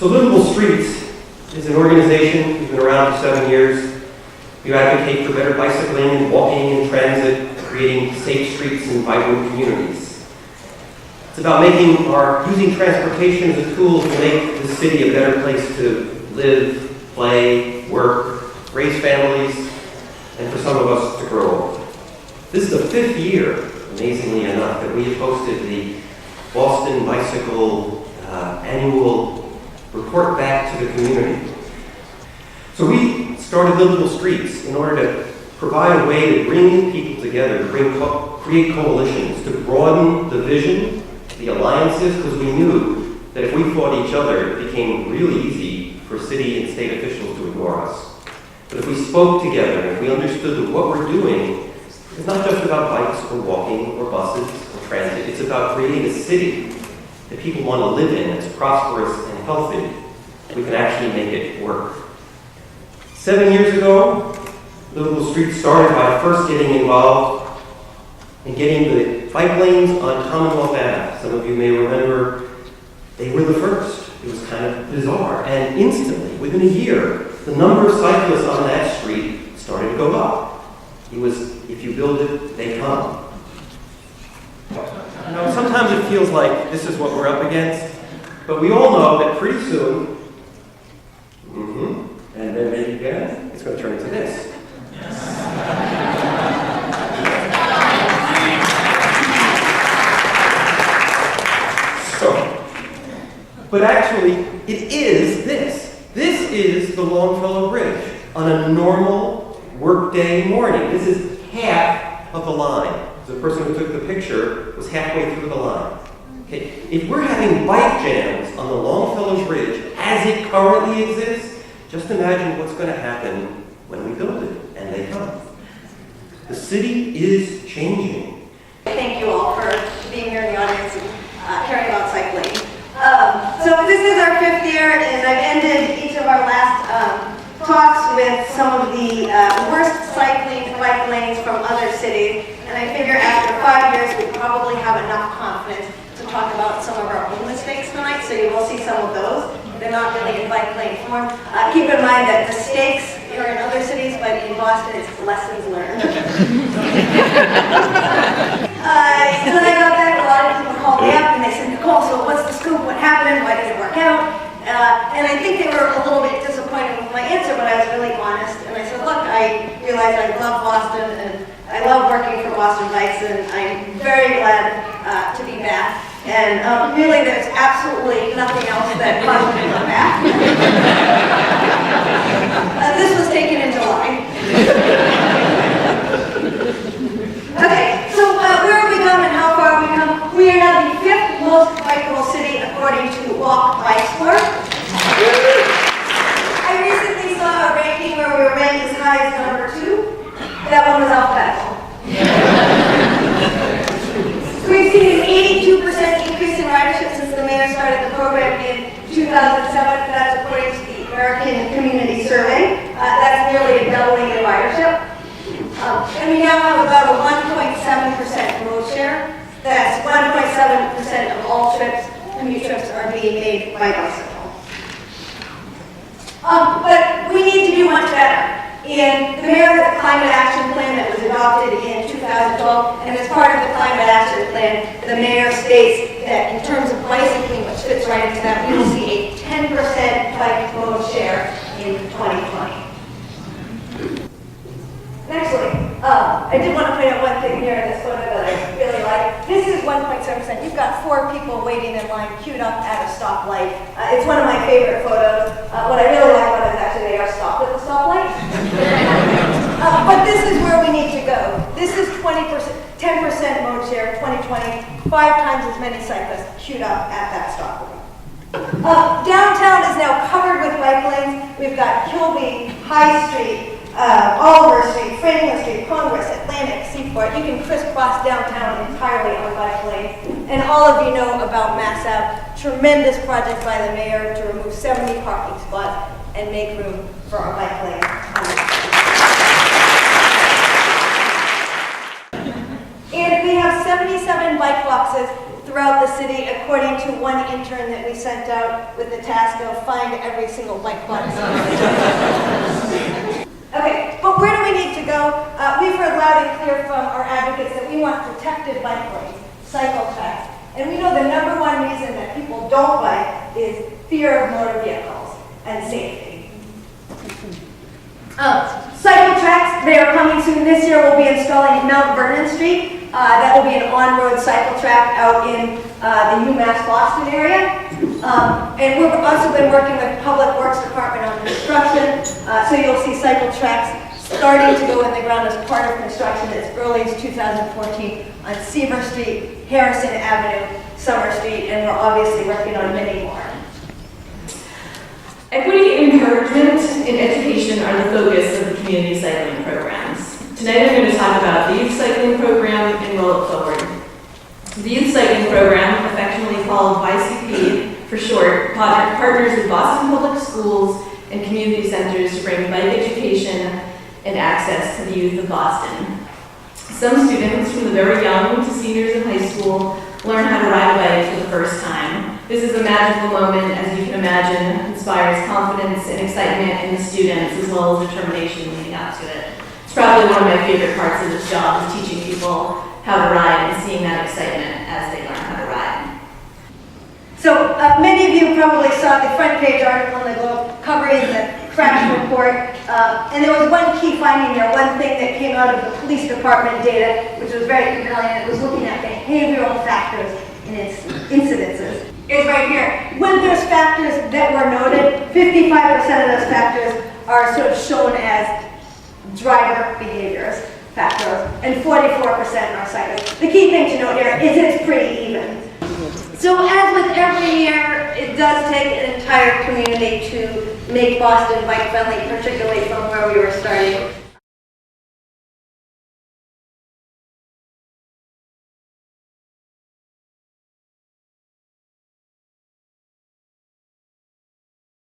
So Livable Streets is an organization who's been around for 7 years. We advocate for better bicycling and walking and transit, creating safe streets and vibrant communities. It's about using transportation as a tool to make the city a better place to live, play, work, raise families, and for some of us to grow old. This is the 5th year, amazingly enough, that we have hosted the Boston Bicycle annual report back to the community. So we started Livable Streets in order to provide a way to bring people together, to create coalitions, to broaden the vision, the alliances, because we knew that if we fought each other, it became really easy for city and state officials to ignore us. But if we spoke together, if we understood that what we're doing is not just about bikes or walking or buses or transit, it's about creating a city that people want to live in, that's prosperous and healthy. We can actually make it work. 7 years ago, Livable Streets started by first getting involved in getting the bike lanes on Commonwealth Ave. Some of you may remember they were the first. It was kind of bizarre. And instantly, within a year, the number of cyclists on that street started to go up. It was, if you build it, they come. You know, sometimes it feels like this is what we're up against, but we all know that pretty soon, and then maybe again, it's going to turn into this. But actually, it is this. This is the Longfellow Bridge on a normal workday morning. This is half of the line. The person who took the picture was halfway through the line. Okay. If we're having bike jams on the Longfellow Bridge as it currently exists, just imagine what's going to happen when we build it, and they come. The city is changing. Thank you all for being here in the audience and caring about cycling. So this is our 5th year, and I've ended each of our last talks with some of the worst cycling bike lanes from other cities. And I figure after 5 years, we probably have enough confidence to talk about some of our own mistakes tonight, so you will see some of those. They're not really in bike lane form. Keep in mind that mistakes are in other cities, but in Boston, it's lessons learned. And then I got back, a lot of people called me up and they said, Nicole, so what's the scoop? What happened? Why did it work out? And I think they were a little bit disappointed with my answer, but I was really honest. And I said, look, I realized I love Boston and I love working for Boston Bikes, and I'm very glad to be back. And really, there's absolutely nothing else that caused me to come back. This was taken in July. Okay, so where have we come and how far have we come? We are now the 5th most bikeable city according to Walk Bike Score. I recently saw a ranking where we were ranked as high as number 2. That one was alphabetical. We've seen an 82% increase in ridership since the mayor started the program in 2007. That's according to the American Community Survey. That's nearly a doubling in ridership. And we now have about a 1.7% road share. That's 1.7% of all commute trips are being made by bicycle. But we need to do much better. And the mayor has a climate action plan that was adopted in 2012, and as part of the climate action plan, the mayor states that in terms of bicycling, which fits right into that, we will see a 10% bike mode share in 2020. Actually, I did want to point out one thing here in this photo that I really like. This is 1.7%. You've got 4 people waiting in line, queued up at a stoplight. It's one of my favorite photos. What I really like about it is actually they are stopped at the stoplight. But this is where we need to go. This is 10% mode share 2020, 5 times as many cyclists queued up at that stoplight. Downtown is now covered with bike lanes. We've got Kilby, High Street, Oliver Street, Franklin Street, Congress, Atlantic, Seaport. You can crisscross downtown entirely on bike lanes. And all of you know about Mass Ave, tremendous project by the mayor to remove 70 parking spots and make room for our bike lanes. And we have 77 bike boxes throughout the city, according to one intern that we sent out with the task of find every single bike box. Okay, but where do we need to go? We've heard loud and clear from our advocates that we want protected bike lanes, cycle tracks, and we know the number one reason that people don't bike is fear of motor vehicles and safety. Cycle tracks, they are coming soon. This year we'll be installing Mount Vernon Street. That will be an on-road cycle track out in the UMass Boston area. And we've also been working with Public Works Department on construction. So you'll see cycle tracks starting to go in the ground as part of construction as early as 2014 on Seaver Street, Harrison Avenue, Summer Street, and we're obviously working on many more. Equity, encouragement, and education are the focus of the community cycling programs. Tonight I'm going to talk about the Youth Cycling Program and Roll It Forward. The Youth Cycling Program, affectionately called YCP for short, partners with Boston Public Schools and community centers to bring bike education and access to the youth of Boston. Some students, from the very young to seniors in high school, learn how to ride a bike for the first time. This is a magical moment, as you can imagine, inspires confidence and excitement in the students, as well as determination leading up to it. It's probably one of my favorite parts of this job, is teaching people how to ride and seeing that excitement as they learn how to ride. So many of you probably saw the front page article in the Globe covering the crash report, and there was one key finding there, one thing that came out of the police department data, which was very compelling. It was looking at behavioral factors in its incidences. It's right here. When there's factors that were noted, 55% of those factors are sort of shown as driver behaviors factors, and 44% are cyclists. The key thing to note here is it's pretty even. So as with every year, it does take an entire community to make Boston bike friendly, particularly from where we were starting.